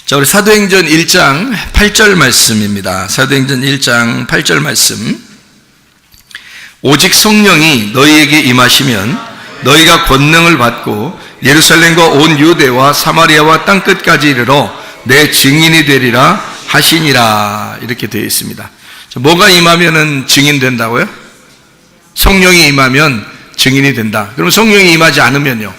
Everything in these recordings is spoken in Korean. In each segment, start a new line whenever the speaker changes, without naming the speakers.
자, 우리 사도행전 1장 8절 말씀입니다. 사도행전 1장 8절 말씀. 오직 성령이 너희에게 임하시면 너희가 권능을 받고 예루살렘과 온 유대와 사마리아와 땅끝까지 이르러 내 증인이 되리라 하시니라. 이렇게 되어 있습니다. 자, 뭐가 임하면은 증인 된다고요? 성령이 임하면 증인이 된다. 그럼 성령이 임하지 않으면요?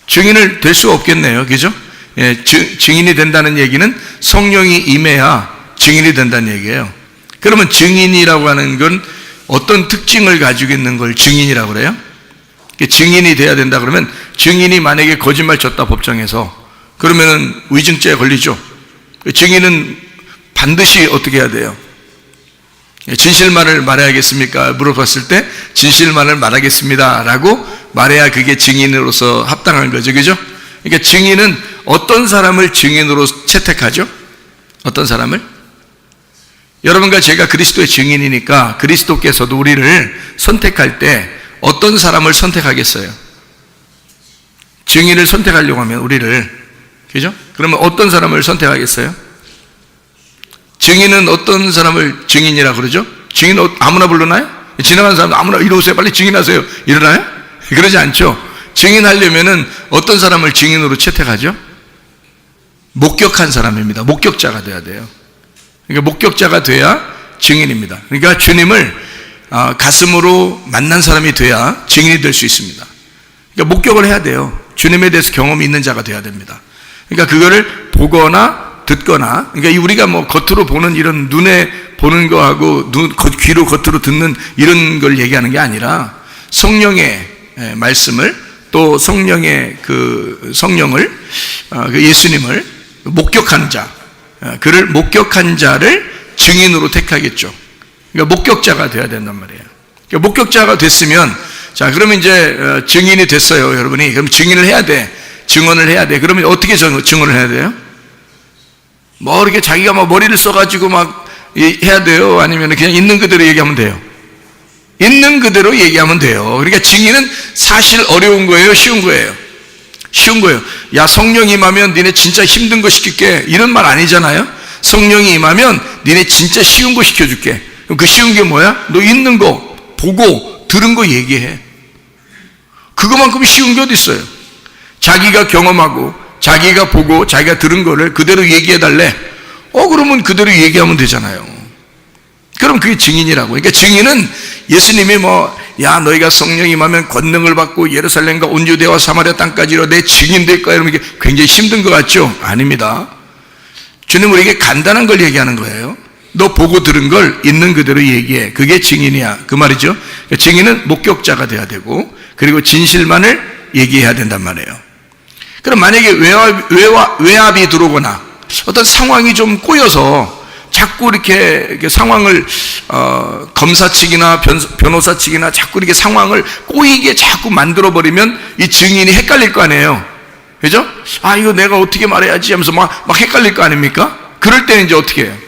증인을 될 수가 없겠네요. 그죠? 예, 증인이 된다는 얘기는 성령이 임해야 증인이 된다는 얘기예요. 그러면 증인이라고 하는 건 어떤 특징을 가지고 있는 걸 증인이라고 그래요? 증인이 돼야 된다 그러면, 증인이 만약에 거짓말 쳤다 법정에서, 그러면은 위증죄에 걸리죠. 증인은 반드시 어떻게 해야 돼요? 진실만을 말해야겠습니까? 물어봤을 때 진실만을 말하겠습니다 라고 말해야 그게 증인으로서 합당한 거죠. 그죠? 그러니까 증인은 어떤 사람을 증인으로 채택하죠? 어떤 사람을? 여러분과 제가 그리스도의 증인이니까 그리스도께서도 우리를 선택할 때 어떤 사람을 선택하겠어요? 증인을 선택하려고 하면 우리를, 그죠? 그러면 어떤 사람을 선택하겠어요? 증인은 어떤 사람을 증인이라고 그러죠? 증인 아무나 부르나요? 지나가는 사람 아무나 이리 오세요, 빨리 증인하세요, 이러나요? 그러지 않죠. 증인하려면은 어떤 사람을 증인으로 채택하죠? 목격한 사람입니다. 목격자가 돼야 돼요. 그러니까 목격자가 돼야 증인입니다. 그러니까 주님을 가슴으로 만난 사람이 돼야 증인이 될 수 있습니다. 그러니까 목격을 해야 돼요. 주님에 대해서 경험이 있는 자가 돼야 됩니다. 그러니까 그거를 보거나 듣거나, 그러니까 우리가 뭐 겉으로 보는 이런 눈에 보는 거하고 귀로 겉으로 듣는 이런 걸 얘기하는 게 아니라 성령의 말씀을, 또 성령의 그 성령을, 그 예수님을 목격한 자, 그를 목격한 자를 증인으로 택하겠죠. 그러니까 목격자가 돼야 된단 말이에요. 그러니까 목격자가 됐으면, 자, 그러면 이제 증인이 됐어요, 여러분이. 그럼 증인을 해야 돼. 증언을 해야 돼. 그러면 어떻게 증언을 해야 돼요? 뭐 이렇게 자기가 막 머리를 써가지고 막 해야 돼요? 아니면 그냥 있는 그대로 얘기하면 돼요? 있는 그대로 얘기하면 돼요. 그러니까 증인은 사실 어려운 거예요? 쉬운 거예요? 쉬운 거예요. 야, 성령이 임하면 니네 진짜 힘든 거 시킬게, 이런 말 아니잖아요. 성령이 임하면 니네 진짜 쉬운 거 시켜줄게. 그럼 그 쉬운 게 뭐야? 너 있는 거 보고 들은 거 얘기해. 그거만큼 쉬운 게 어디 있어요? 자기가 경험하고 자기가 보고 자기가 들은 거를 그대로 얘기해 달래. 그러면 그대로 얘기하면 되잖아요. 그럼 그게 증인이라고. 그러니까 증인은 예수님이 야, 너희가 성령이 임하면 권능을 받고 예루살렘과 온 유대와 사마리아 땅까지로 내 증인 될 거야, 이러면 이게 굉장히 힘든 것 같죠? 아닙니다. 주님 우리에게 간단한 걸 얘기하는 거예요. 너 보고 들은 걸 있는 그대로 얘기해. 그게 증인이야, 그 말이죠. 그러니까 증인은 목격자가 돼야 되고, 그리고 진실만을 얘기해야 된단 말이에요. 그럼 만약에 외압이 들어오거나 어떤 상황이 좀 꼬여서 자꾸 이렇게 상황을 검사 측이나 변호사 측이나 자꾸 이렇게 상황을 꼬이게 자꾸 만들어버리면 이 증인이 헷갈릴 거 아니에요. 그죠? 아, 이거 내가 어떻게 말해야지 하면서 막 헷갈릴 거 아닙니까? 그럴 때는 이제 어떻게 해요?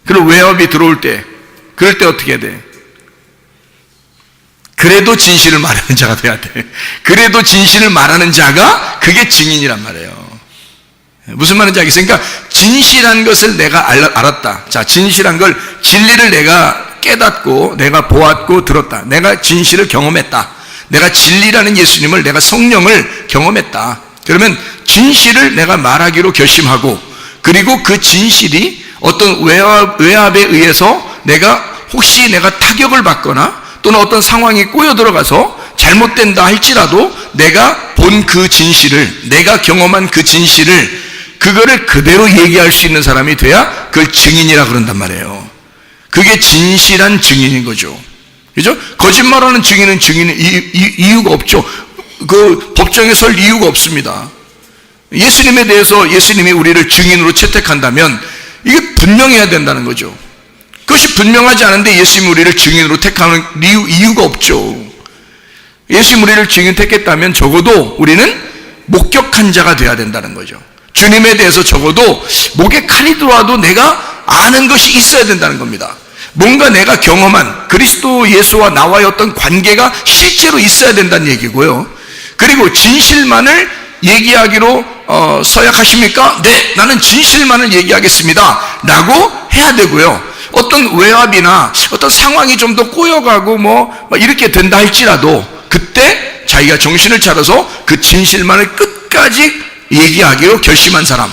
그럼 외압이 들어올 때, 그럴 때 어떻게 해야 돼? 그래도 진실을 말하는 자가 돼야 돼. 그래도 진실을 말하는 자가 그게 증인이란 말이에요. 무슨 말인지 알겠어요? 그러니까 진실한 것을 내가 알았다. 자, 진실한 걸, 진리를 내가 깨닫고 내가 보았고 들었다. 내가 진실을 경험했다. 내가 진리라는 예수님을, 내가 성령을 경험했다. 그러면 진실을 내가 말하기로 결심하고, 그리고 그 진실이 어떤 외압에 의해서 혹시 내가 타격을 받거나 또는 어떤 상황이 꼬여 들어가서 잘못된다 할지라도 내가 본 그 진실을, 내가 경험한 그 진실을, 그거를 그대로 얘기할 수 있는 사람이 돼야 그걸 증인이라 그런단 말이에요. 그게 진실한 증인인 거죠. 그죠? 거짓말하는 증인은 이유가 없죠. 그 법정에 설 이유가 없습니다. 예수님에 대해서 예수님이 우리를 증인으로 채택한다면 이게 분명해야 된다는 거죠. 그것이 분명하지 않은데 예수님이 우리를 증인으로 택하는 이유가 없죠. 예수님이 우리를 증인 택했다면 적어도 우리는 목격한 자가 되어야 된다는 거죠. 주님에 대해서 적어도 목에 칼이 들어와도 내가 아는 것이 있어야 된다는 겁니다. 뭔가 내가 경험한 그리스도 예수와 나와의 어떤 관계가 실제로 있어야 된다는 얘기고요. 그리고 진실만을 얘기하기로 서약하십니까? 네, 나는 진실만을 얘기하겠습니다 라고 해야 되고요. 어떤 외압이나 어떤 상황이 좀 더 꼬여가고 이렇게 된다 할지라도 그때 자기가 정신을 차려서 그 진실만을 끝까지 얘기하기로 결심한 사람,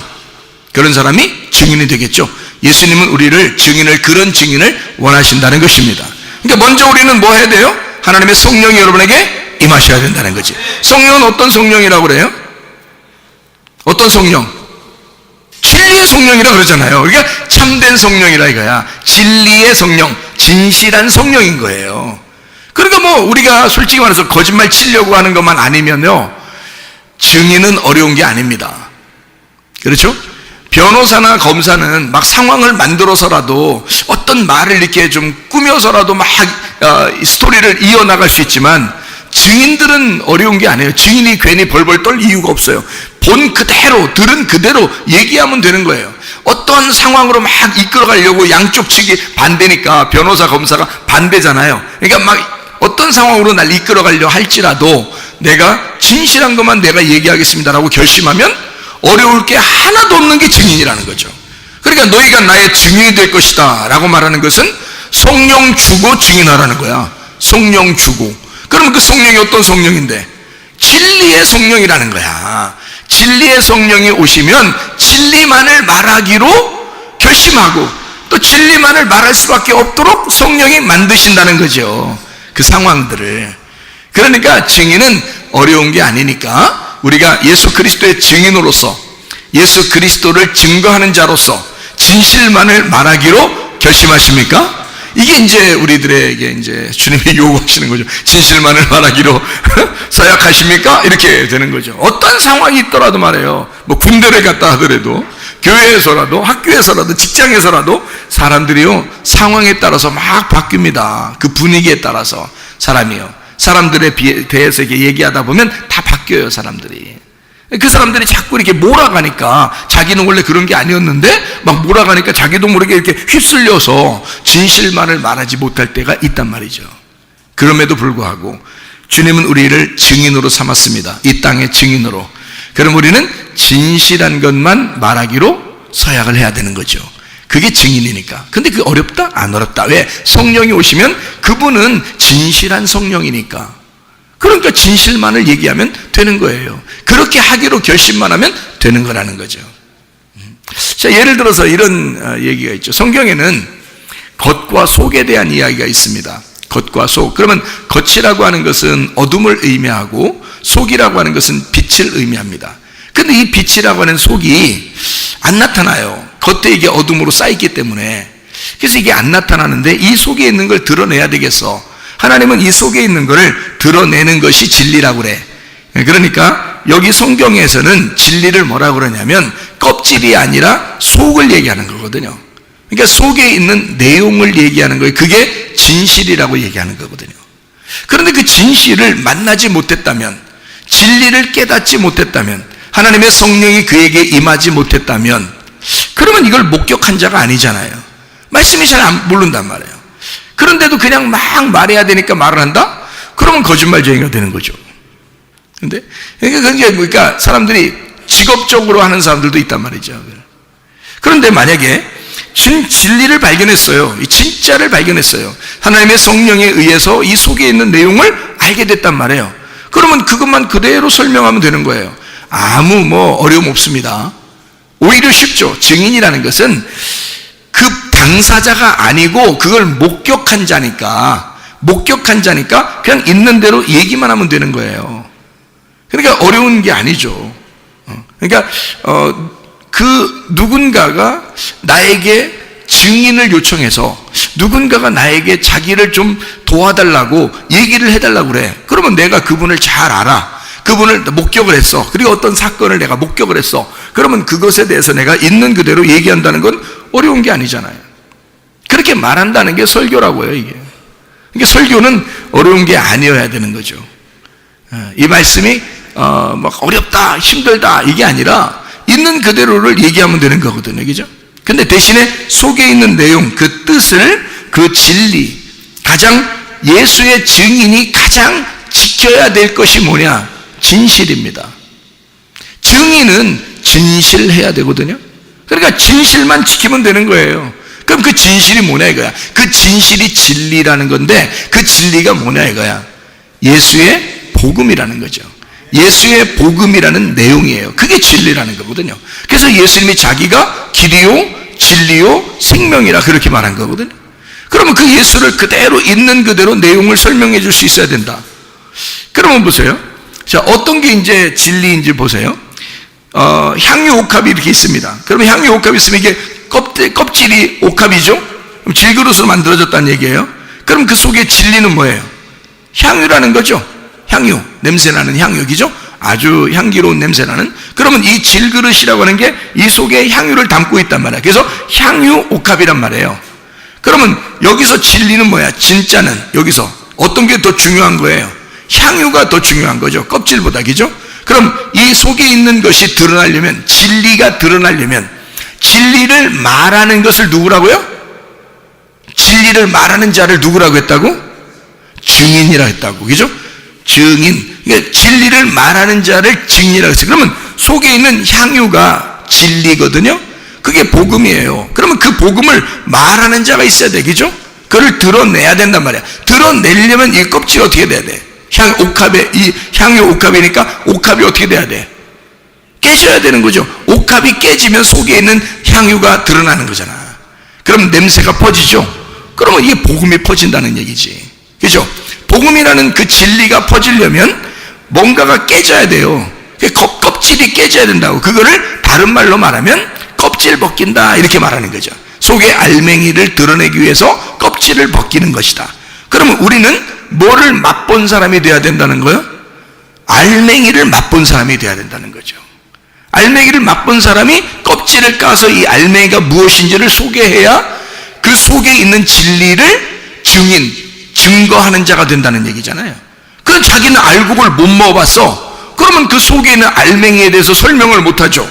그런 사람이 증인이 되겠죠. 예수님은 우리를 그런 증인을 원하신다는 것입니다. 그러니까 먼저 우리는 뭐 해야 돼요? 하나님의 성령이 여러분에게 임하셔야 된다는 거지. 성령은 어떤 성령이라고 그래요? 어떤 성령? 진리의 성령이라고 그러잖아요. 그러니까 참된 성령이라 이거야. 진리의 성령, 진실한 성령인 거예요. 그러니까 우리가 솔직히 말해서 거짓말 치려고 하는 것만 아니면요, 증인은 어려운 게 아닙니다. 그렇죠? 변호사나 검사는 막 상황을 만들어서라도 어떤 말을 이렇게 좀 꾸며서라도 막 스토리를 이어나갈 수 있지만, 증인들은 어려운 게 아니에요. 증인이 괜히 벌벌 떨 이유가 없어요. 본 그대로, 들은 그대로 얘기하면 되는 거예요. 어떤 상황으로 막 이끌어가려고 양쪽 측이 반대니까 변호사, 검사가 반대잖아요. 그러니까 막 어떤 상황으로 날 이끌어가려 할지라도 내가 진실한 것만 내가 얘기하겠습니다라고 결심하면 어려울 게 하나도 없는 게 증인이라는 거죠. 그러니까 너희가 나의 증인이 될 것이다 라고 말하는 것은 성령 주고 증인하라는 거야. 성령 주고. 그러면 그 성령이 어떤 성령인데? 진리의 성령이라는 거야. 진리의 성령이 오시면 진리만을 말하기로 결심하고 또 진리만을 말할 수밖에 없도록 성령이 만드신다는 거죠. 그 상황들을. 그러니까 증인은 어려운 게 아니니까 우리가 예수 그리스도의 증인으로서, 예수 그리스도를 증거하는 자로서 진실만을 말하기로 결심하십니까? 이게 이제 우리들에게 이제 주님이 요구하시는 거죠. 진실만을 말하기로 서약하십니까? 이렇게 되는 거죠. 어떤 상황이 있더라도 말해요. 군대를 갔다 하더라도, 교회에서라도, 학교에서라도, 직장에서라도 사람들이요, 상황에 따라서 막 바뀝니다. 그 분위기에 따라서 사람들에 대해서 이렇게 얘기하다 보면 다 바뀌어요, 사람들이. 그 사람들이 자꾸 이렇게 몰아가니까, 자기는 원래 그런 게 아니었는데 막 몰아가니까 자기도 모르게 이렇게 휩쓸려서 진실만을 말하지 못할 때가 있단 말이죠. 그럼에도 불구하고 주님은 우리를 증인으로 삼았습니다. 이 땅의 증인으로. 그럼 우리는 진실한 것만 말하기로 서약을 해야 되는 거죠. 그게 증인이니까. 근데 그게 어렵다? 안 어렵다. 왜? 성령이 오시면 그분은 진실한 성령이니까. 그러니까 진실만을 얘기하면 되는 거예요. 그렇게 하기로 결심만 하면 되는 거라는 거죠. 자, 예를 들어서 이런 얘기가 있죠. 성경에는 겉과 속에 대한 이야기가 있습니다. 겉과 속. 그러면 겉이라고 하는 것은 어둠을 의미하고 속이라고 하는 것은 빛을 의미합니다. 근데 이 빛이라고 하는 속이 안 나타나요. 겉에 이게 어둠으로 쌓였기 때문에. 그래서 이게 안 나타나는데 이 속에 있는 걸 드러내야 되겠어. 하나님은 이 속에 있는 것을 드러내는 것이 진리라고 그래. 그러니까 여기 성경에서는 진리를 뭐라고 그러냐면 껍질이 아니라 속을 얘기하는 거거든요. 그러니까 속에 있는 내용을 얘기하는 거예요. 그게 진실이라고 얘기하는 거거든요. 그런데 그 진실을 만나지 못했다면, 진리를 깨닫지 못했다면, 하나님의 성령이 그에게 임하지 못했다면, 그러면 이걸 목격한 자가 아니잖아요. 말씀이 잘 안 모른단 말이에요. 그런데도 그냥 막 말해야 되니까 말을 한다? 그러면 거짓말쟁이가 되는 거죠. 근데 그러니까 사람들이 직업적으로 하는 사람들도 있단 말이죠. 그런데 만약에 진리를 발견했어요. 이 진짜를 발견했어요. 하나님의 성령에 의해서 이 속에 있는 내용을 알게 됐단 말이에요. 그러면 그것만 그대로 설명하면 되는 거예요. 아무 어려움 없습니다. 오히려 쉽죠. 증인이라는 것은 그 당사자가 아니고 그걸 목격한 자니까 그냥 있는 대로 얘기만 하면 되는 거예요. 그러니까 어려운 게 아니죠. 그러니까 그 누군가가 나에게 증인을 요청해서 누군가가 나에게 자기를 좀 도와달라고 얘기를 해달라고 그래. 그러면 내가 그분을 잘 알아. 그분을 목격을 했어. 그리고 어떤 사건을 내가 목격을 했어. 그러면 그것에 대해서 내가 있는 그대로 얘기한다는 건 어려운 게 아니잖아요. 그렇게 말한다는 게 설교라고요, 이게. 그러니까 설교는 어려운 게 아니어야 되는 거죠. 이 말씀이 막 어렵다, 힘들다 이게 아니라 있는 그대로를 얘기하면 되는 거거든요, 그죠? 근데 대신에 속에 있는 내용, 그 뜻을, 그 진리, 가장 예수의 증인이 가장 지켜야 될 것이 뭐냐? 진실입니다. 증인은 진실해야 되거든요. 그러니까 진실만 지키면 되는 거예요. 그럼 그 진실이 뭐냐 이거야. 그 진실이 진리라는 건데 그 진리가 뭐냐 이거야. 예수의 복음이라는 거죠. 예수의 복음이라는 내용이에요. 그게 진리라는 거거든요. 그래서 예수님이 자기가 길이요 진리요 생명이라 그렇게 말한 거거든요. 그러면 그 예수를 그대로 있는 그대로 내용을 설명해 줄 수 있어야 된다. 그러면 보세요. 자, 어떤 게 이제 진리인지 보세요. 향유 옥합이 이렇게 있습니다. 그러면 향유 옥합이 있으면 이게 껍질이 옥합이죠? 그럼 질그릇으로 만들어졌다는 얘기예요. 그럼 그 속에 진리는 뭐예요? 향유라는 거죠. 향유, 냄새나는 향유기죠? 아주 향기로운 냄새나는. 그러면 이 질그릇이라고 하는 게 이 속에 향유를 담고 있단 말이에요. 그래서 향유 옥합이란 말이에요. 그러면 여기서 진리는 뭐야? 진짜는 여기서 어떤 게 더 중요한 거예요? 향유가 더 중요한 거죠. 껍질보다, 그죠? 그럼 이 속에 있는 것이 드러나려면, 진리가 드러나려면 진리를 말하는 것을 누구라고요? 진리를 말하는 자를 누구라고 했다고? 증인이라고 했다고, 그죠? 증인. 그러니까 진리를 말하는 자를 증인이라고 했어요. 그러면 속에 있는 향유가 진리거든요. 그게 복음이에요. 그러면 그 복음을 말하는 자가 있어야 돼, 그죠? 그걸 드러내야 된단 말이야. 드러내려면 이 껍질이 어떻게 돼야 돼? 이 향유 옥합이니까 옥합이 어떻게 돼야 돼? 깨져야 되는 거죠. 옥합이 깨지면 속에 있는 향유가 드러나는 거잖아. 그럼 냄새가 퍼지죠. 그러면 이게 복음이 퍼진다는 얘기지, 그죠? 복음이라는 그 진리가 퍼지려면 뭔가가 깨져야 돼요. 껍질이 깨져야 된다고. 그거를 다른 말로 말하면 껍질 벗긴다 이렇게 말하는 거죠. 속의 알맹이를 드러내기 위해서 껍질을 벗기는 것이다. 그러면 우리는 뭐를 맛본 사람이 돼야 된다는 거예요? 알맹이를 맛본 사람이 돼야 된다는 거죠. 알맹이를 맛본 사람이 껍질을 까서 이 알맹이가 무엇인지를 소개해야 그 속에 있는 진리를 증거하는 자가 된다는 얘기잖아요. 그건 자기는 알고 그걸 못 먹어봤어. 그러면 그 속에 있는 알맹이에 대해서 설명을 못하죠.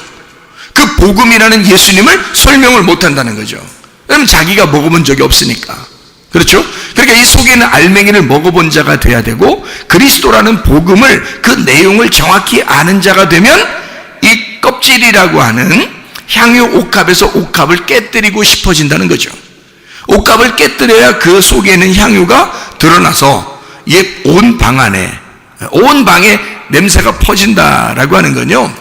그 복음이라는 예수님을 설명을 못한다는 거죠. 왜냐면 자기가 먹어본 적이 없으니까. 그렇죠? 그러니까 이 속에 있는 알맹이를 먹어본 자가 돼야 되고, 그리스도라는 복음을, 그 내용을 정확히 아는 자가 되면 이 껍질이라고 하는 향유 옥합에서 옥합을 깨뜨리고 싶어진다는 거죠. 옥합을 깨뜨려야 그 속에 있는 향유가 드러나서 온 방 안에, 온 방에 냄새가 퍼진다라고 하는 건요,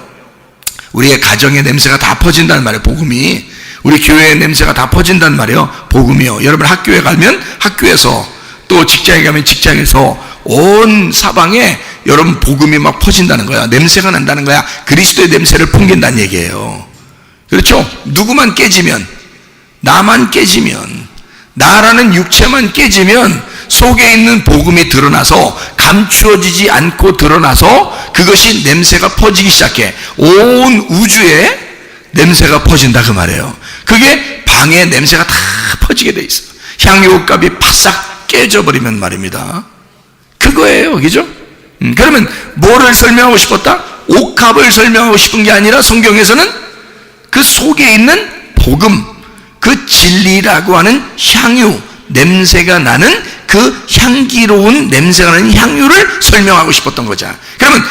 우리의 가정의 냄새가 다 퍼진다는 말이에요. 복음이. 우리 교회의 냄새가 다 퍼진다는 말이에요. 복음이요. 여러분 학교에 가면 학교에서, 또 직장에 가면 직장에서 온 사방에 여러분 복음이 막 퍼진다는 거야. 냄새가 난다는 거야. 그리스도의 냄새를 풍긴다는 얘기예요. 그렇죠? 누구만 깨지면, 나만 깨지면, 나라는 육체만 깨지면 속에 있는 복음이 드러나서 감추어지지 않고 드러나서 그것이 냄새가 퍼지기 시작해. 온 우주에 냄새가 퍼진다 그 말이에요. 그게 방에 냄새가 다 퍼지게 돼 있어. 향유 옥합이 바싹 깨져버리면 말입니다. 그거예요, 그죠? 그러면 뭐를 설명하고 싶었다? 옥합을 설명하고 싶은 게 아니라 성경에서는 그 속에 있는 복음, 그 진리라고 하는 향유, 냄새가 나는 그 향기로운 냄새가 나는 향유를 설명하고 싶었던 거죠. 그러면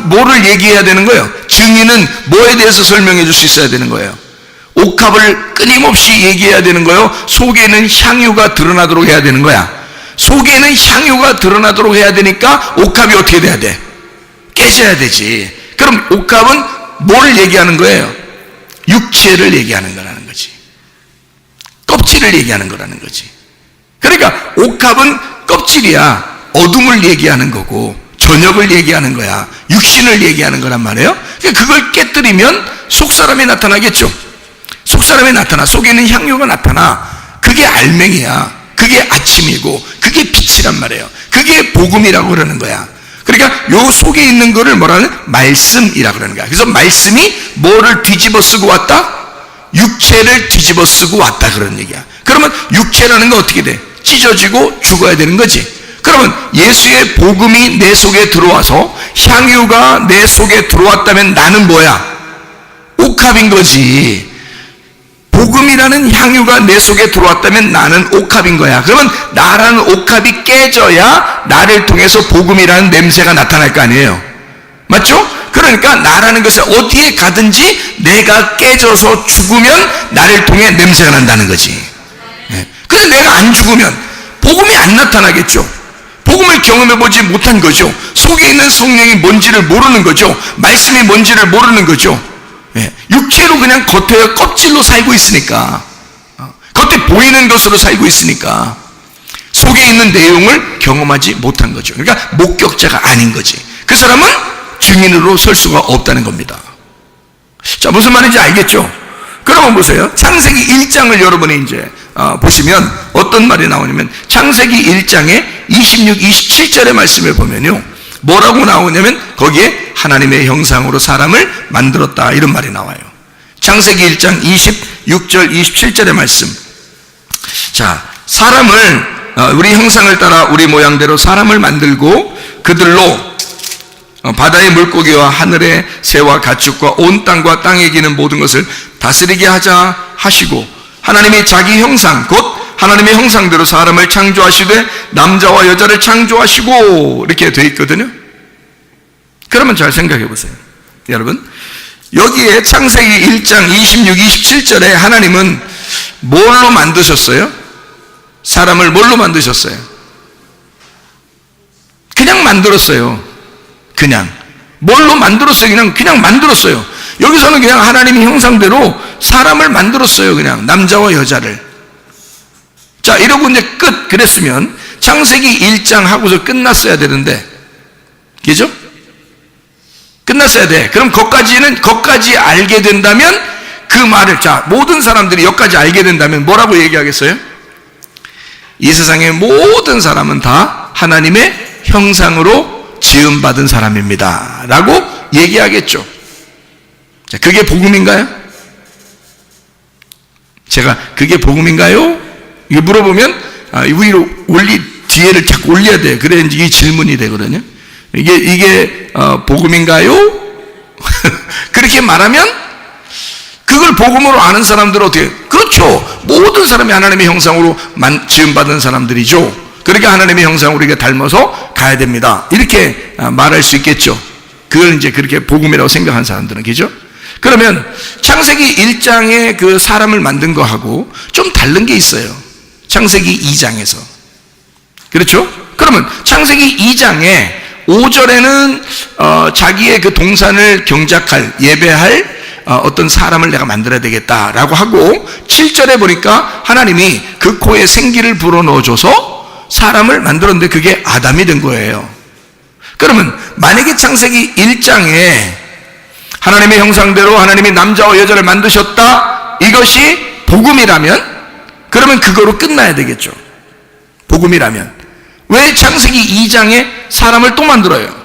뭐를 얘기해야 되는 거예요? 증인은 뭐에 대해서 설명해 줄 수 있어야 되는 거예요? 옥합을 끊임없이 얘기해야 되는 거예요? 속에는 향유가 드러나도록 해야 되는 거야? 속에는 향유가 드러나도록 해야 되니까 옥합이 어떻게 돼야 돼? 깨져야 되지. 그럼 옥합은 뭐를 얘기하는 거예요? 육체를 얘기하는 거라는 거지. 껍질을 얘기하는 거라는 거지. 그러니까 옥합은 껍질이야. 어둠을 얘기하는 거고 저녁을 얘기하는 거야. 육신을 얘기하는 거란 말이에요. 그러니까 그걸 깨뜨리면 속사람이 나타나겠죠. 속사람이 나타나. 속에 있는 향유가 나타나. 그게 알맹이야. 그게 아침이고 그게 빛이란 말이에요. 그게 복음이라고 그러는 거야. 그러니까 요 속에 있는 거를 뭐라는? 말씀이라고 그러는 거야. 그래서 말씀이 뭐를 뒤집어 쓰고 왔다? 육체를 뒤집어 쓰고 왔다 그런 얘기야. 그러면 육체라는 건 어떻게 돼? 찢어지고 죽어야 되는 거지. 그러면 예수의 복음이 내 속에 들어와서 향유가 내 속에 들어왔다면 나는 뭐야? 옥합인 거지. 복음이라는 향유가 내 속에 들어왔다면 나는 옥합인 거야. 그러면 나라는 옥합이 깨져야 나를 통해서 복음이라는 냄새가 나타날 거 아니에요. 맞죠? 그러니까 나라는 것이 어디에 가든지 내가 깨져서 죽으면 나를 통해 냄새가 난다는 거지. 그래서 내가 안 죽으면 복음이 안 나타나겠죠. 복음을 경험해보지 못한 거죠. 속에 있는 성령이 뭔지를 모르는 거죠. 말씀이 뭔지를 모르는 거죠. 육체로 그냥 겉에 껍질로 살고 있으니까, 겉에 보이는 것으로 살고 있으니까 속에 있는 내용을 경험하지 못한 거죠. 그러니까 목격자가 아닌 거지. 그 사람은 증인으로 설 수가 없다는 겁니다. 자, 무슨 말인지 알겠죠? 그러면 보세요. 창세기 1장을 여러분이 이제 보시면 어떤 말이 나오냐면, 창세기 1장의 26, 27절의 말씀을 보면요, 뭐라고 나오냐면 거기에 하나님의 형상으로 사람을 만들었다, 이런 말이 나와요. 창세기 1장 26절 27절의 말씀. 자, 사람을 우리 형상을 따라 우리 모양대로 사람을 만들고 그들로 바다의 물고기와 하늘의 새와 가축과 온 땅과 땅에 기는 모든 것을 다스리게 하자 하시고, 하나님이 자기 형상 곧 하나님의 형상대로 사람을 창조하시되 남자와 여자를 창조하시고, 이렇게 되어 있거든요. 그러면 잘 생각해 보세요. 여러분, 여기에 창세기 1장 26, 27절에 하나님은 뭘로 만드셨어요? 사람을 뭘로 만드셨어요? 그냥 만들었어요. 그냥 뭘로 만들었어요? 그냥 만들었어요. 여기서는 그냥 하나님의 형상대로 사람을 만들었어요. 그냥 남자와 여자를. 자, 이러고 이제 끝. 그랬으면 창세기 1장 하고서 끝났어야 되는데, 그죠? 끝났어야 돼. 그럼 거기까지 알게 된다면, 그 말을, 자, 모든 사람들이 여기까지 알게 된다면 뭐라고 얘기하겠어요? 이 세상의 모든 사람은 다 하나님의 형상으로 지음받은 사람입니다 라고 얘기하겠죠. 자, 그게 복음인가요? 제가 그게 복음인가요? 이거 물어보면 위로 뒤에를 자꾸 올려야 돼요. 그래야 이 질문이 되거든요. 이게 복음인가요? 그렇게 말하면 그걸 복음으로 아는 사람들은 어떻게? 그렇죠. 모든 사람이 하나님의 형상으로 지음받은 사람들이죠. 그러니까 하나님의 형상으로 우리가 닮아서 가야 됩니다, 이렇게 말할 수 있겠죠. 그걸 이제 그렇게 복음이라고 생각하는 사람들은, 그죠? 그러면 창세기 1장에 그 사람을 만든 거하고 좀 다른 게 있어요. 창세기 2장에서. 그렇죠? 그러면 창세기 2장에 5절에는 자기의 그 동산을 경작할, 예배할 어떤 사람을 내가 만들어야 되겠다라고 하고, 7절에 보니까 하나님이 그 코에 생기를 불어넣어줘서 사람을 만들었는데 그게 아담이 된 거예요. 그러면 만약에 창세기 1장에 하나님의 형상대로 하나님이 남자와 여자를 만드셨다, 이것이 복음이라면, 그러면 그거로 끝나야 되겠죠. 복음이라면 왜 창세기 2장에 사람을 또 만들어요?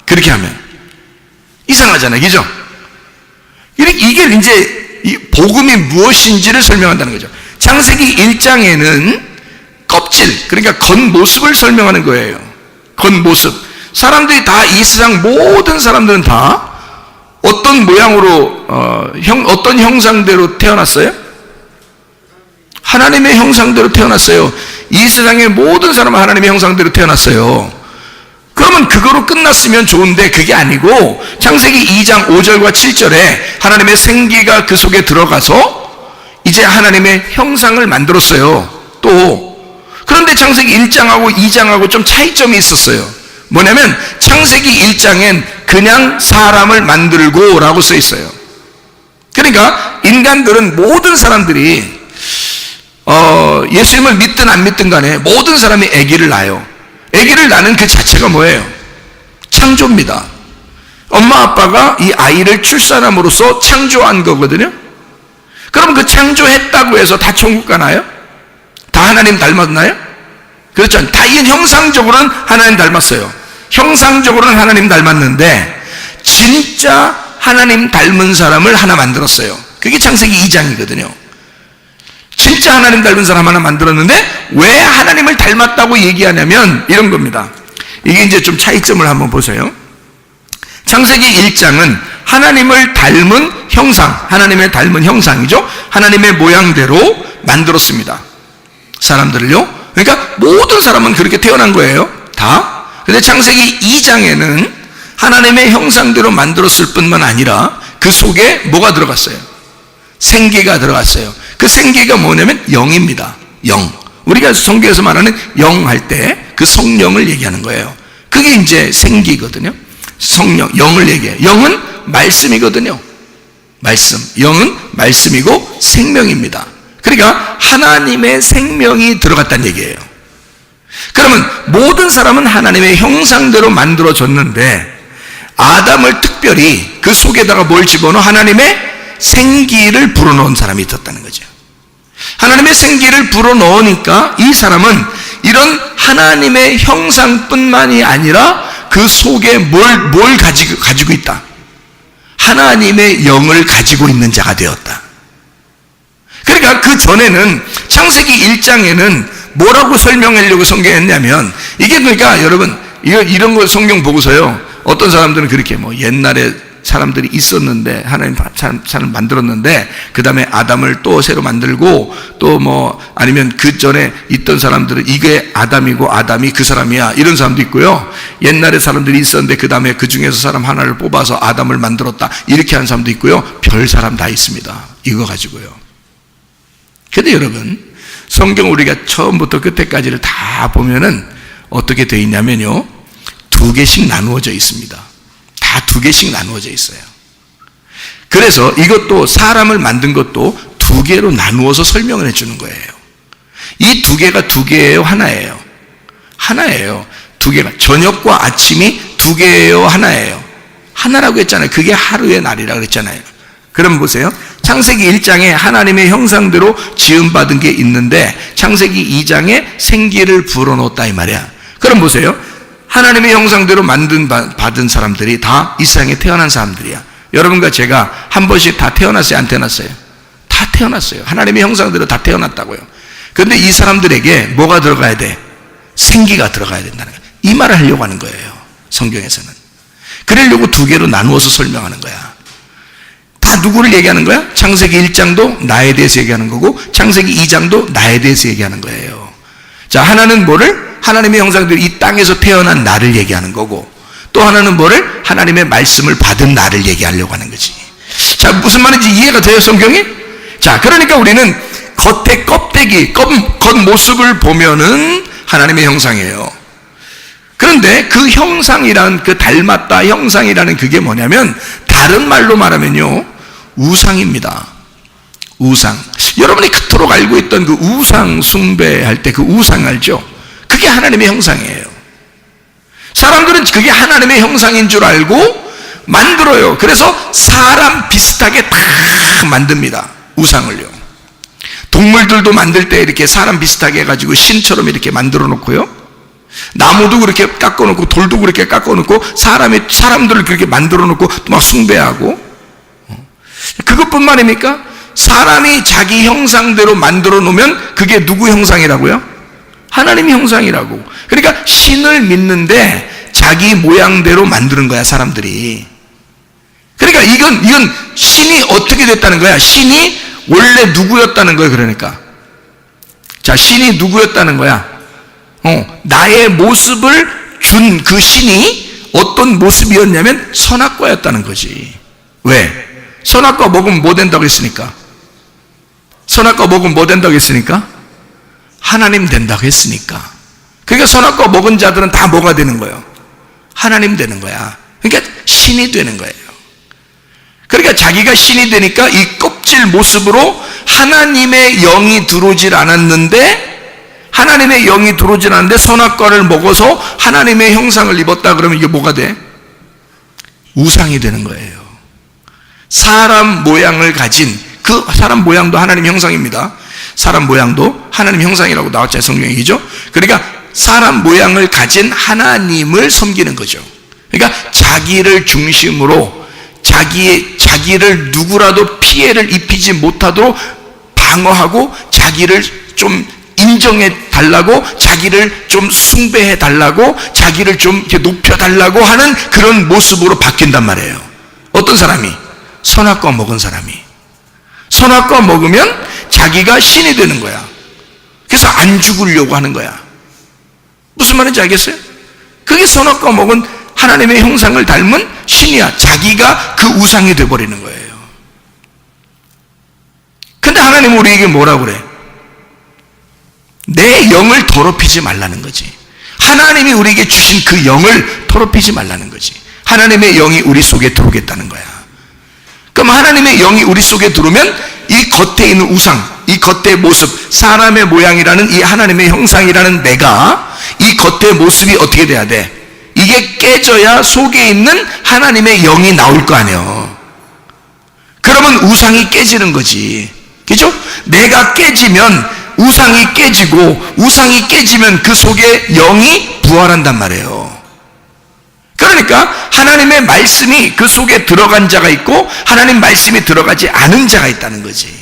그렇게 하면 이상하잖아요, 그죠? 이게 이제 이 복음이 무엇인지를 설명한다는 거죠. 창세기 1장에는 껍질, 그러니까 겉모습을 설명하는 거예요. 겉모습. 사람들이 다, 이 세상 모든 사람들은 다 어떤 모양으로 어떤 형상대로 태어났어요? 하나님의 형상대로 태어났어요. 이 세상의 모든 사람은 하나님의 형상대로 태어났어요. 그러면 그거로 끝났으면 좋은데 그게 아니고, 창세기 2장 5절과 7절에 하나님의 생기가 그 속에 들어가서 이제 하나님의 형상을 만들었어요. 또 그런데 창세기 1장하고 2장하고 좀 차이점이 있었어요. 뭐냐면 창세기 1장엔 그냥 사람을 만들고 라고 써 있어요. 그러니까 인간들은, 모든 사람들이 예수님을 믿든 안 믿든 간에 모든 사람이 아기를 낳아요. 아기를 낳는 그 자체가 뭐예요? 창조입니다. 엄마 아빠가 이 아이를 출산함으로써 창조한 거거든요. 그럼 그 창조했다고 해서 다 천국 가나요? 다 하나님 닮았나요? 그렇죠. 다 이 형상적으로는 하나님 닮았어요. 형상적으로는 하나님 닮았는데 진짜 하나님 닮은 사람을 하나 만들었어요. 그게 창세기 2장이거든요. 진짜 하나님 닮은 사람 하나 만들었는데 왜 하나님을 닮았다고 얘기하냐면 이런 겁니다. 이게 이제 좀 차이점을 한번 보세요. 창세기 1장은 하나님을 닮은 형상, 하나님의 닮은 형상이죠. 하나님의 모양대로 만들었습니다, 사람들을요. 그러니까 모든 사람은 그렇게 태어난 거예요, 다. 근데 창세기 2장에는 하나님의 형상대로 만들었을 뿐만 아니라 그 속에 뭐가 들어갔어요? 생기가 들어갔어요. 그 생기가 뭐냐면 영입니다. 영. 우리가 성경에서 말하는 영 할 때 그 성령을 얘기하는 거예요. 그게 이제 생기거든요. 성령, 영을 얘기해요. 영은 말씀이거든요. 말씀. 영은 말씀이고 생명입니다. 그러니까 하나님의 생명이 들어갔다는 얘기예요. 그러면 모든 사람은 하나님의 형상대로 만들어졌는데 아담을 특별히 그 속에다가 뭘 집어넣어? 하나님의 생기를 불어넣은 사람이 있었다는 거죠. 하나님의 생기를 불어넣으니까 이 사람은 이런 하나님의 형상뿐만이 아니라 그 속에 뭘 가지고 있다? 하나님의 영을 가지고 있는 자가 되었다. 그러니까 그 전에는 창세기 1장에는 뭐라고 설명하려고 성경했냐면, 이게 그러니까 여러분 이런 거 성경 보고서요, 어떤 사람들은 그렇게 뭐 옛날에 사람들이 있었는데 하나님 사람 만들었는데 그 다음에 아담을 또 새로 만들고 또 뭐 아니면 그 전에 있던 사람들은 이게 아담이고 아담이 그 사람이야, 이런 사람도 있고요. 옛날에 사람들이 있었는데 그 다음에 그 중에서 사람 하나를 뽑아서 아담을 만들었다, 이렇게 하는 사람도 있고요. 별 사람 다 있습니다. 이거 가지고요. 근데 여러분, 성경 우리가 처음부터 끝에까지를 다 보면은 어떻게 되어 있냐면요, 두 개씩 나누어져 있습니다. 다 두 개씩 나누어져 있어요. 그래서 이것도 사람을 만든 것도 두 개로 나누어서 설명을 해주는 거예요. 이 두 개가 두 개예요, 하나예요? 하나예요. 두 개가, 저녁과 아침이 두 개예요, 하나예요? 하나라고 했잖아요. 그게 하루의 날이라고 했잖아요. 그럼 보세요. 창세기 1장에 하나님의 형상대로 지음받은 게 있는데 창세기 2장에 생기를 불어넣었다 이 말이야. 그럼 보세요. 하나님의 형상대로 받은 사람들이 다 이 세상에 태어난 사람들이야. 여러분과 제가 한 번씩 다 태어났어요, 안 태어났어요? 다 태어났어요. 하나님의 형상대로 다 태어났다고요. 그런데 이 사람들에게 뭐가 들어가야 돼? 생기가 들어가야 된다는 거예요. 이 말을 하려고 하는 거예요, 성경에서는. 그러려고 두 개로 나누어서 설명하는 거야. 다 누구를 얘기하는 거야? 창세기 1장도 나에 대해서 얘기하는 거고 창세기 2장도 나에 대해서 얘기하는 거예요. 자, 하나는 뭐를? 하나님의 형상대로 이 땅에서 태어난 나를 얘기하는 거고, 또 하나는 뭐를? 하나님의 말씀을 받은 나를 얘기하려고 하는 거지. 자, 무슨 말인지 이해가 돼요, 성경이? 자, 그러니까 우리는 겉의 껍데기, 겉모습을 보면은 하나님의 형상이에요. 그런데 그 형상이란, 그 닮았다 형상이라는 그게 뭐냐면 다른 말로 말하면요, 우상입니다. 우상. 여러분이 그토록 알고 있던 그 우상 숭배할 때 그 우상 알죠? 그게 하나님의 형상이에요. 사람들은 그게 하나님의 형상인 줄 알고 만들어요. 그래서 사람 비슷하게 다 만듭니다, 우상을요. 동물들도 만들 때 이렇게 사람 비슷하게 해가지고 신처럼 이렇게 만들어 놓고요, 나무도 그렇게 깎아 놓고 돌도 그렇게 깎아 놓고 사람들을 그렇게 만들어 놓고 막 숭배하고. 그것뿐만입니까? 사람이 자기 형상대로 만들어 놓으면 그게 누구 형상이라고요? 하나님 형상이라고. 그러니까 신을 믿는데 자기 모양대로 만드는 거야, 사람들이. 그러니까 이건 신이 어떻게 됐다는 거야? 신이 원래 누구였다는 거예요. 그러니까 자, 신이 누구였다는 거야? 나의 모습을 준 그 신이 어떤 모습이었냐면 선악과였다는 거지. 왜? 선악과 먹으면 뭐 된다고 했으니까? 선악과 먹으면 뭐 된다고 했으니까? 하나님 된다고 했으니까. 그러니까 선악과 먹은 자들은 다 뭐가 되는 거예요? 하나님 되는 거야. 그러니까 신이 되는 거예요. 그러니까 자기가 신이 되니까 이 껍질 모습으로 하나님의 영이 들어오질 않았는데, 하나님의 영이 들어오질 않았는데 선악과를 먹어서 하나님의 형상을 입었다 그러면 이게 뭐가 돼? 우상이 되는 거예요. 사람 모양을 가진, 그 사람 모양도 하나님 형상입니다. 사람 모양도 하나님 형상이라고 나왔잖아요, 성경이죠. 그러니까 사람 모양을 가진 하나님을 섬기는 거죠. 그러니까 자기를 중심으로 자기를 누구라도 피해를 입히지 못하도록 방어하고, 자기를 좀 인정해 달라고, 자기를 좀 숭배해 달라고, 자기를 좀 이렇게 높여 달라고 하는 그런 모습으로 바뀐단 말이에요. 어떤 사람이? 선악과 먹은 사람이. 선악과 먹으면 자기가 신이 되는 거야. 그래서 안 죽으려고 하는 거야. 무슨 말인지 알겠어요? 그게 선악과 먹은 하나님의 형상을 닮은 신이야. 자기가 그 우상이 되어버리는 거예요. 근데 하나님은 우리에게 뭐라고 그래? 내 영을 더럽히지 말라는 거지. 하나님이 우리에게 주신 그 영을 더럽히지 말라는 거지. 하나님의 영이 우리 속에 들어오겠다는 거야. 그럼 하나님의 영이 우리 속에 들어오면 이 겉에 있는 우상, 이 겉의 모습, 사람의 모양이라는 이 하나님의 형상이라는 내가 이 겉의 모습이 어떻게 돼야 돼? 이게 깨져야 속에 있는 하나님의 영이 나올 거 아니에요. 그러면 우상이 깨지는 거지. 그죠? 내가 깨지면 우상이 깨지고, 우상이 깨지면 그 속에 영이 부활한단 말이에요. 그러니까 하나님의 말씀이 그 속에 들어간 자가 있고 하나님 말씀이 들어가지 않은 자가 있다는 거지.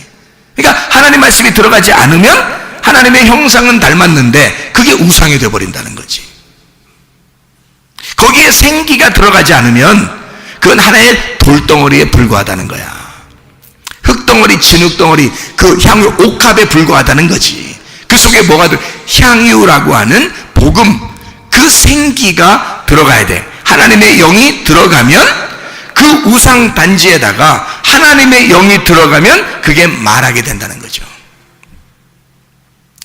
그러니까 하나님 말씀이 들어가지 않으면 하나님의 형상은 닮았는데 그게 우상이 되어버린다는 거지. 거기에 생기가 들어가지 않으면 그건 하나의 돌덩어리에 불과하다는 거야. 흙덩어리, 진흙덩어리, 그 향유, 옥합에 불과하다는 거지. 그 속에 뭐가 향유라고 하는 복음, 그 생기가 들어가야 돼. 하나님의 영이 들어가면 그 우상 단지에다가 하나님의 영이 들어가면 그게 말하게 된다는 거죠.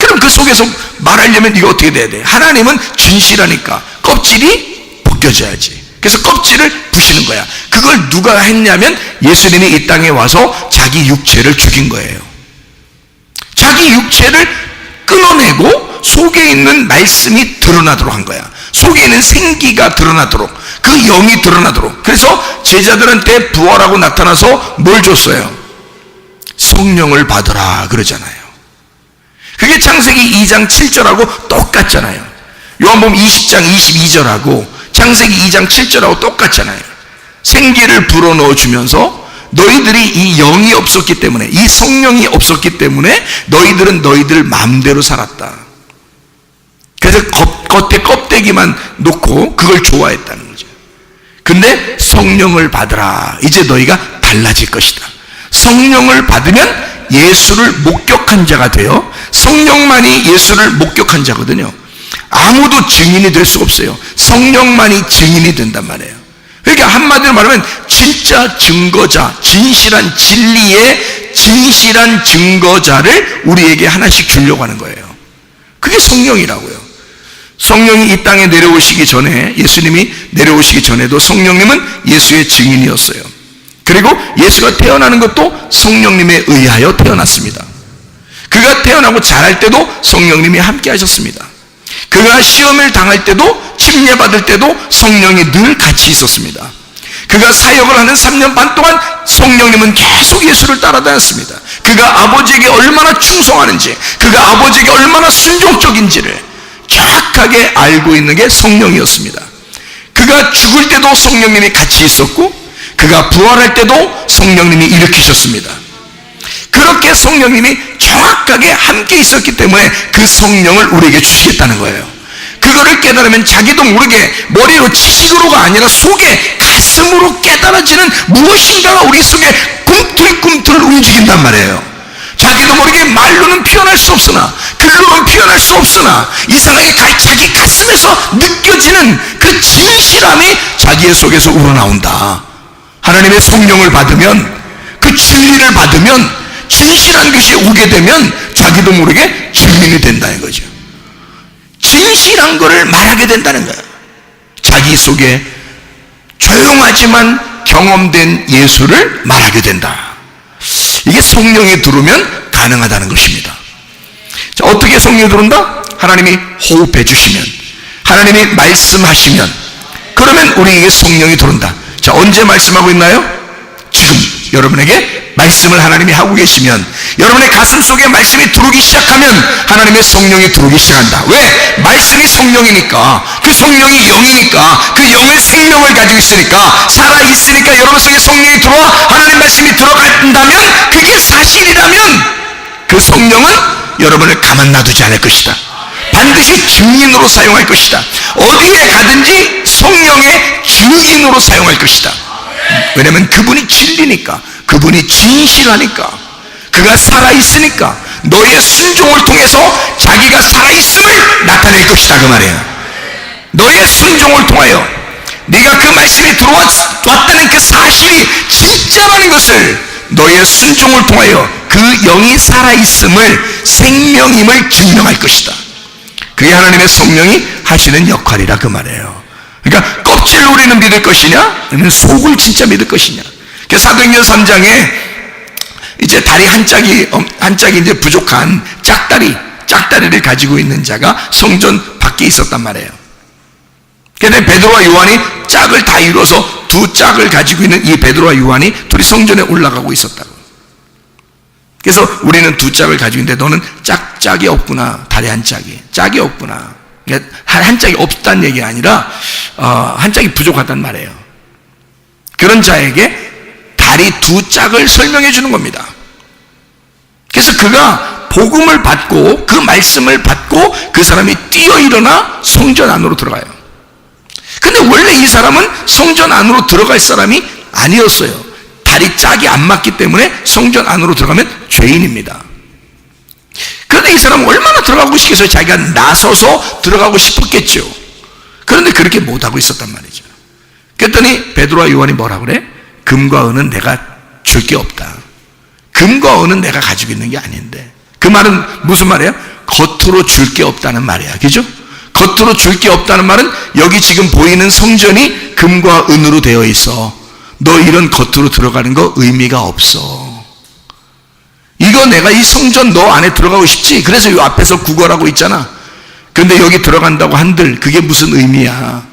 그럼 그 속에서 말하려면 이거 어떻게 돼야 돼? 하나님은 진실하니까 껍질이 벗겨져야지. 그래서 껍질을 부시는 거야. 그걸 누가 했냐면 예수님이 이 땅에 와서 자기 육체를 죽인 거예요. 자기 육체를 끊어내고 속에 있는 말씀이 드러나도록 한 거야. 속에 있는 생기가 드러나도록, 그 영이 드러나도록. 그래서 제자들한테 부활하고 나타나서 뭘 줬어요? 성령을 받으라 그러잖아요. 그게 창세기 2장 7절하고 똑같잖아요. 요한복음 20장 22절하고 창세기 2장 7절하고 똑같잖아요. 생기를 불어넣어 주면서 너희들이 이 영이 없었기 때문에, 이 성령이 없었기 때문에 너희들은 너희들 마음대로 살았다. 그래서 겉에 껍데기만 놓고 그걸 좋아했다는 거죠. 근데 성령을 받으라. 이제 너희가 달라질 것이다. 성령을 받으면 예수를 목격한 자가 돼요. 성령만이 예수를 목격한 자거든요. 아무도 증인이 될 수가 없어요. 성령만이 증인이 된단 말이에요. 그러니까 한마디로 말하면 진짜 증거자, 진실한 진리의 진실한 증거자를 우리에게 하나씩 주려고 하는 거예요. 그게 성령이라고요. 성령이 이 땅에 내려오시기 전에, 예수님이 내려오시기 전에도 성령님은 예수의 증인이었어요. 그리고 예수가 태어나는 것도 성령님에 의하여 태어났습니다. 그가 태어나고 자랄 때도 성령님이 함께 하셨습니다. 그가 시험을 당할 때도, 침례받을 때도 성령이 늘 같이 있었습니다. 그가 사역을 하는 3년 반 동안 성령님은 계속 예수를 따라다녔습니다. 그가 아버지에게 얼마나 충성하는지, 그가 아버지에게 얼마나 순종적인지를 정확하게 알고 있는 게 성령이었습니다. 그가 죽을 때도 성령님이 같이 있었고, 그가 부활할 때도 성령님이 일으키셨습니다. 그렇게 성령님이 정확하게 함께 있었기 때문에 그 성령을 우리에게 주시겠다는 거예요. 그거를 깨달으면 자기도 모르게 머리로 지식으로가 아니라 속에 가슴으로 깨달아지는 무엇인가가 우리 속에 꿈틀꿈틀 움직인단 말이에요. 자기도 모르게 말로는 표현할 수 없으나, 글로는 표현할 수 없으나 이상하게 자기 가슴에서 느껴지는 그 진실함이 자기의 속에서 우러나온다. 하나님의 성령을 받으면, 그 진리를 받으면, 진실한 것이 오게 되면 자기도 모르게 증인이 된다는 거죠. 진실한 것을 말하게 된다는 거예요. 자기 속에 조용하지만 경험된 예수를 말하게 된다. 이게 성령이 들어오면 가능하다는 것입니다. 자, 어떻게 성령이 들어온다? 하나님이 호흡해 주시면, 하나님이 말씀하시면, 그러면 우리에게 성령이 들어온다. 자, 언제 말씀하고 있나요? 지금 여러분에게 말씀을 하나님이 하고 계시면, 여러분의 가슴 속에 말씀이 들어오기 시작하면 하나님의 성령이 들어오기 시작한다. 왜? 말씀이 성령이니까, 그 성령이 영이니까, 그 영의 생명을 가지고 있으니까, 살아있으니까 여러분 속에 성령이 들어와 하나님 말씀이 들어간다면, 그게 사실이라면 그 성령은 여러분을 가만 놔두지 않을 것이다. 반드시 증인으로 사용할 것이다. 어디에 가든지 성령의 증인으로 사용할 것이다. 왜냐하면 그분이 진리니까, 그분이 진실하니까, 그가 살아있으니까 너의 순종을 통해서 자기가 살아있음을 나타낼 것이다 그 말이에요. 너의 순종을 통하여 네가 그 말씀이 들어왔다는 그 사실이 진짜라는 것을 너의 순종을 통하여 그 영이 살아있음을, 생명임을 증명할 것이다. 그게 하나님의 성령이 하시는 역할이라 그 말이에요. 그러니까 껍질로 우리는 믿을 것이냐, 아니면 속을 진짜 믿을 것이냐. 그래서 사도행전 3장에 이제 다리 한 짝이 이제 부족한 짝다리를 가지고 있는 자가 성전 밖에 있었단 말이에요. 그런데 베드로와 요한이 짝을 다 이루어서 두 짝을 가지고 있는 이 베드로와 요한이 둘이 성전에 올라가고 있었다고. 그래서 우리는 두 짝을 가지고 있는데 너는 짝이 없구나. 다리 한 짝이 없구나. 그러니까 한 짝이 없다는 얘기가 아니라 한 짝이 부족하단 말이에요. 그런 자에게 다리 두 짝을 설명해 주는 겁니다. 그래서 그가 복음을 받고 그 말씀을 받고 그 사람이 뛰어 일어나 성전 안으로 들어가요. 근데 원래 이 사람은 성전 안으로 들어갈 사람이 아니었어요. 다리 짝이 안 맞기 때문에 성전 안으로 들어가면 죄인입니다. 그런데 이 사람은 얼마나 들어가고 싶겠어요? 자기가 나서서 들어가고 싶었겠죠. 그런데 그렇게 못하고 있었단 말이죠. 그랬더니 베드로와 요한이 뭐라 그래? 금과 은은 내가 줄 게 없다. 금과 은은 내가 가지고 있는 게 아닌데. 그 말은 무슨 말이에요? 겉으로 줄 게 없다는 말이야. 그죠? 겉으로 줄 게 없다는 말은 여기 지금 보이는 성전이 금과 은으로 되어 있어. 너 이런 겉으로 들어가는 거 의미가 없어. 이거 내가 이 성전 너 안에 들어가고 싶지? 그래서 이 앞에서 구걸하고 있잖아. 근데 여기 들어간다고 한들 그게 무슨 의미야?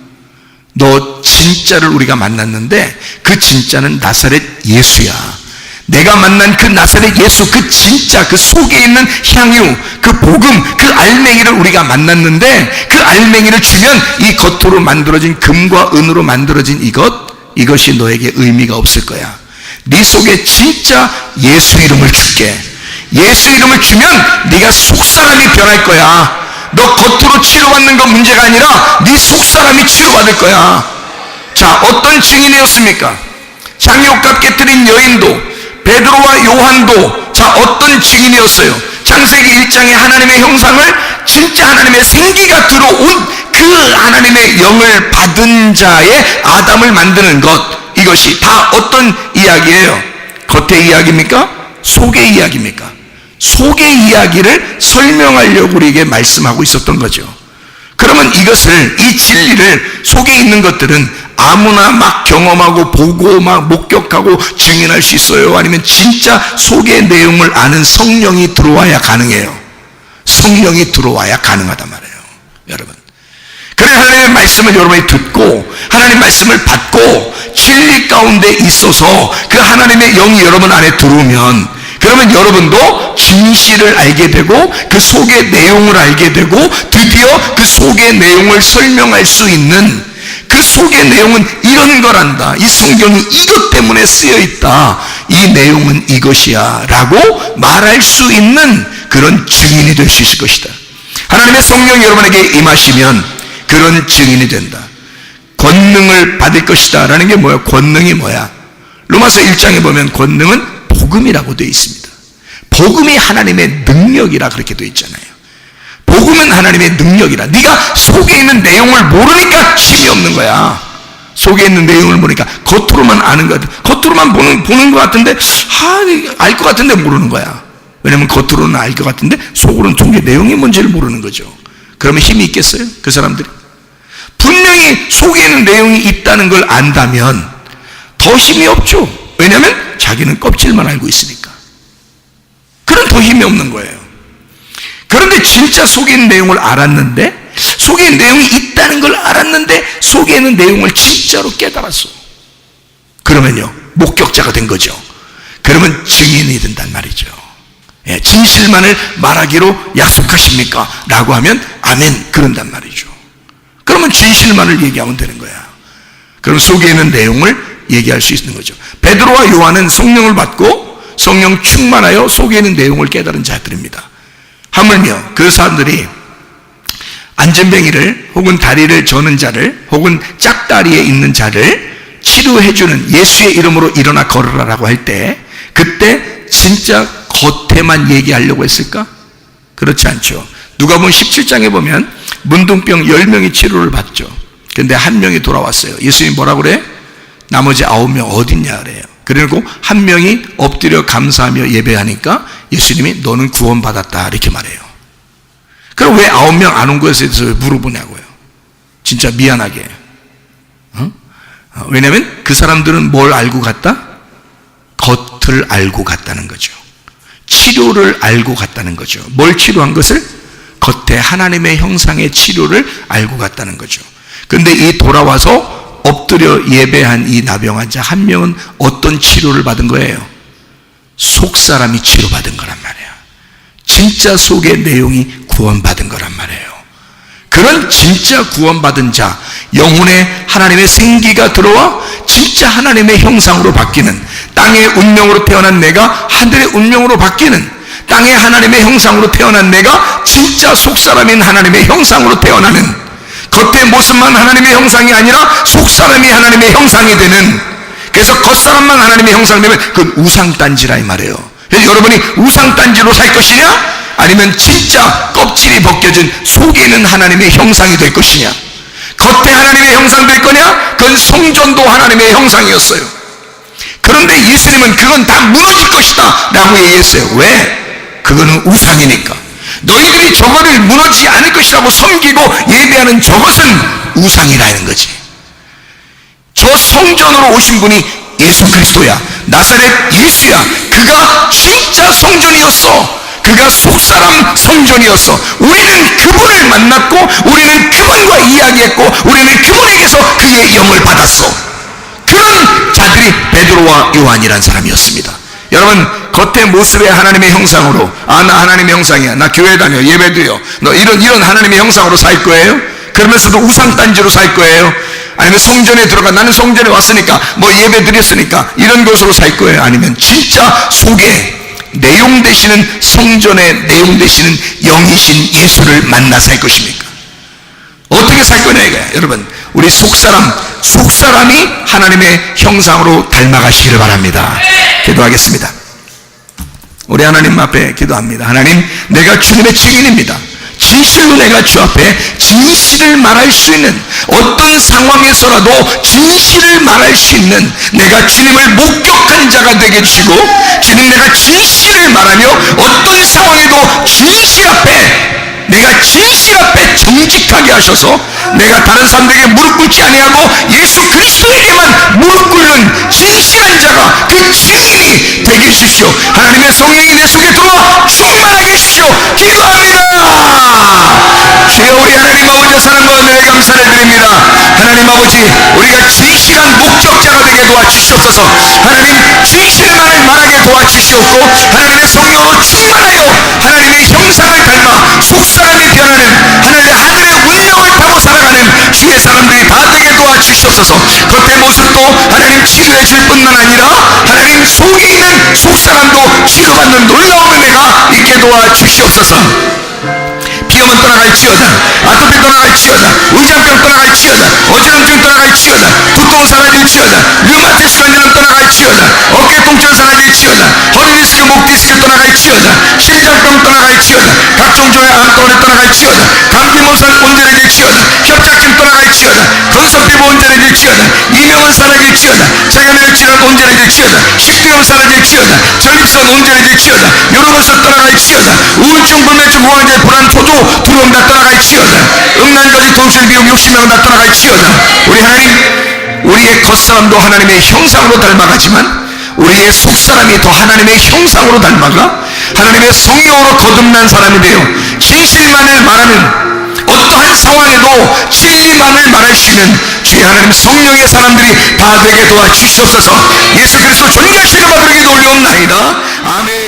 너 진짜를 우리가 만났는데 그 진짜는 나사렛 예수야. 내가 만난 그 나사렛 예수, 그 진짜, 그 속에 있는 향유, 그 복음, 그 알맹이를 우리가 만났는데 그 알맹이를 주면 이 겉으로 만들어진 금과 은으로 만들어진 이것이 너에게 의미가 없을 거야. 네 속에 진짜 예수 이름을 줄게. 예수 이름을 주면 네가 속사람이 변할 거야. 너 겉으로 치료받는 건 문제가 아니라 네 속사람이 치료받을 거야. 자, 어떤 증인이었습니까? 장욕값 깨뜨린 여인도, 베드로와 요한도 자, 어떤 증인이었어요? 창세기 1장에 하나님의 형상을, 진짜 하나님의 생기가 들어온 그 하나님의 영을 받은 자의 아담을 만드는 것, 이것이 다 어떤 이야기예요? 겉의 이야기입니까? 속의 이야기입니까? 속의 이야기를 설명하려고 우리에게 말씀하고 있었던 거죠. 그러면 이것을, 이 진리를, 속에 있는 것들은 아무나 막 경험하고 보고 막 목격하고 증인할 수 있어요? 아니면 진짜 속의 내용을 아는 성령이 들어와야 가능해요? 성령이 들어와야 가능하단 말이에요, 여러분. 그래, 하나님의 말씀을 여러분이 듣고 하나님 말씀을 받고 진리 가운데 있어서 그 하나님의 영이 여러분 안에 들어오면, 그러면 여러분도 진실을 알게 되고 그 속의 내용을 알게 되고 드디어 그 속의 내용을 설명할 수 있는, 그 속의 내용은 이런 거란다, 이 성경이 이것 때문에 쓰여 있다, 이 내용은 이것이야 라고 말할 수 있는 그런 증인이 될 수 있을 것이다. 하나님의 성령이 여러분에게 임하시면 그런 증인이 된다. 권능을 받을 것이다 라는 게 뭐야? 권능이 뭐야? 로마서 1장에 보면 권능은 복음이라고 되어 있습니다. 복음이 하나님의 능력이라 그렇게 되어 있잖아요. 복음은 하나님의 능력이라. 네가 속에 있는 내용을 모르니까 힘이 없는 거야. 속에 있는 내용을 모르니까 겉으로만 아는 것 같아. 겉으로만 보는 것 같은데 알 것 같은데 모르는 거야. 왜냐면 겉으로는 알 것 같은데 속으로는 종교 내용이 뭔지를 모르는 거죠. 그러면 힘이 있겠어요? 그 사람들이 분명히 속에 있는 내용이 있다는 걸 안다면 더 힘이 없죠. 왜냐면 자기는 껍질만 알고 있으니까. 그럼 더 힘이 없는 거예요. 그런데 진짜 속에 있는 내용을 알았는데, 속에 있는 내용이 있다는 걸 알았는데 속에 있는 내용을 진짜로 깨달았어. 그러면요, 목격자가 된 거죠. 그러면 증인이 된단 말이죠. 예, 진실만을 말하기로 약속하십니까? 라고 하면 아멘, 그런단 말이죠. 그러면 진실만을 얘기하면 되는 거야. 그럼 속에 있는 내용을 얘기할 수 있는 거죠. 베드로와 요한은 성령을 받고 성령 충만하여 속에 있는 내용을 깨달은 자들입니다. 하물며 그 사람들이 안전뱅이를 혹은 다리를 저는 자를 혹은 짝다리에 있는 자를 치료해주는 예수의 이름으로 일어나 걸으라라고 할 때, 그때 진짜 겉에만 얘기하려고 했을까? 그렇지 않죠. 누가복음 17장에 보면 문둥병 10명이 치료를 받죠. 근데 한 명이 돌아왔어요. 예수님이 뭐라 그래? 나머지 9명 어딨냐 그래요. 그리고 한 명이 엎드려 감사하며 예배하니까 예수님이 너는 구원받았다 이렇게 말해요. 그럼 왜 9명 안 온 것에 대해서 물어보냐고요. 진짜 미안하게. 왜냐하면 그 사람들은 뭘 알고 갔다? 겉을 알고 갔다는 거죠. 치료를 알고 갔다는 거죠. 뭘 치료한 것을? 겉에 하나님의 형상의 치료를 알고 갔다는 거죠. 그런데 이 돌아와서 엎드려 예배한 이 나병 환자 한 명은 어떤 치료를 받은 거예요? 속 사람이 치료받은 거란 말이에요. 진짜 속의 내용이 구원받은 거란 말이에요. 그런 진짜 구원받은 자, 영혼에 하나님의 생기가 들어와 진짜 하나님의 형상으로 바뀌는, 땅의 운명으로 태어난 내가 하늘의 운명으로 바뀌는, 땅의 하나님의 형상으로 태어난 내가 진짜 속사람인 하나님의 형상으로 태어나는, 겉의 모습만 하나님의 형상이 아니라 속사람이 하나님의 형상이 되는, 그래서 겉사람만 하나님의 형상이 되면 그건 우상단지라 이 말이에요. 그래서 여러분이 우상단지로 살 것이냐? 아니면 진짜 껍질이 벗겨진 속에 있는 하나님의 형상이 될 것이냐? 겉에 하나님의 형상 될 거냐? 그건 성전도 하나님의 형상이었어요. 그런데 예수님은 그건 다 무너질 것이다 라고 얘기했어요. 왜? 그거는 우상이니까. 너희들이 저거를 무너지지 않을 것이라고 섬기고 예배하는 저것은 우상이라는 거지. 저 성전으로 오신 분이 예수 그리스도야. 나사렛 예수야. 그가 진짜 성전이었어. 그가 속사람 성전이었어. 우리는 그분을 만났고 우리는 그분과 이야기했고 우리는 그분에게서 그의 영을 받았어. 그런 자들이 베드로와 요한이란 사람이었습니다. 여러분, 겉의 모습의 하나님의 형상으로, 아, 나 하나님의 형상이야, 나 교회 다녀, 예배드려, 너 이런 하나님의 형상으로 살 거예요? 그러면서도 우상단지로 살 거예요? 아니면 성전에 들어가, 나는 성전에 왔으니까 뭐 예배 드렸으니까 이런 것으로 살 거예요? 아니면 진짜 속에 내용 되시는, 성전의 내용 되시는 영이신 예수를 만나 살 것입니까? 어떻게 살 거냐 이거야. 여러분, 우리 속사람이 하나님의 형상으로 닮아가시기를 바랍니다. 기도하겠습니다. 우리 하나님 앞에 기도합니다. 하나님, 내가 주님의 증인입니다. 진실로 내가 주 앞에 진실을 말할 수 있는, 어떤 상황에서라도 진실을 말할 수 있는 내가 주님을 목격한 자가 되게 해주시고, 주님, 내가 진실을 말하며 어떤 상황에도 진실 앞에, 내가 진실 앞에 정직하게 하셔서 내가 다른 사람들에게 무릎 꿇지 아니하고 예수 그리스도에게만 무릎 꿇는 진실한 자가, 그 증인이 되게 해주십시오. 하나님의 성령이 내 속에 들어와 충만하게 해주십시오. 기도합니다. 주여, 우리 하나님 아버지 사랑과 은혜에 감사를 드립니다. 하나님 아버지, 우리가 진실한 목격자가 되게 도와주시옵소서. 하나님, 진실만을 말하게 도와주시옵고, 하나님의 성령으로 충만하여 하나님의 형상을 닮아 속사람이 변하는, 하늘의 운명을 타고 살아가는 주의 사람들이 다 되게 도와주시옵소서. 겉의 모습도 하나님 치료해 줄 뿐만 아니라 하나님 속에 있는 속사람도 치료받는 놀라운 은혜가 있게 도와주시옵소서. 비염은 떠나갈지어다, 아토피 떠나갈지어다, 의장병 떠나갈지어다, 어지럼증 떠나갈지어다, 두통 사라질지어다, 류마티스 관절염 떠나갈지어다, 어깨 통증 사라질지어다, 허리 디스크, 목 디스크 떠나갈지어다, 심장병 떠나갈지어다, 각종 종양암 떠나갈지어다, 감기 모살 온전해질지어다, 협착증 떠나갈지어다, 건선 피부 온전해질지어다, 이명은 사라질지어다, 자가면역 질환 온전해질지어다, 식도염 사라질지어다, 전립선 온전해질지어다, 요로모스 떠나갈지어다, 우울증, 불면증, 공황장애, 불안, 초조, 두려움 다 떠나갈지어다, 음란거지, 돈술, 미움, 욕심명 다 떠나갈지어다. 우리 하나님, 우리의 겉사람도 하나님의 형상으로 닮아가지만 우리의 속사람이 더 하나님의 형상으로 닮아가 하나님의 성령으로 거듭난 사람이 되어 진실만을 말하는, 어떠한 상황에도 진리만을 말할 수 있는 주의 하나님 성령의 사람들이 다 되게 도와주시옵소서. 예수 그리스도 존귀하신 이름으로 기도 올려옵나이다. 아멘.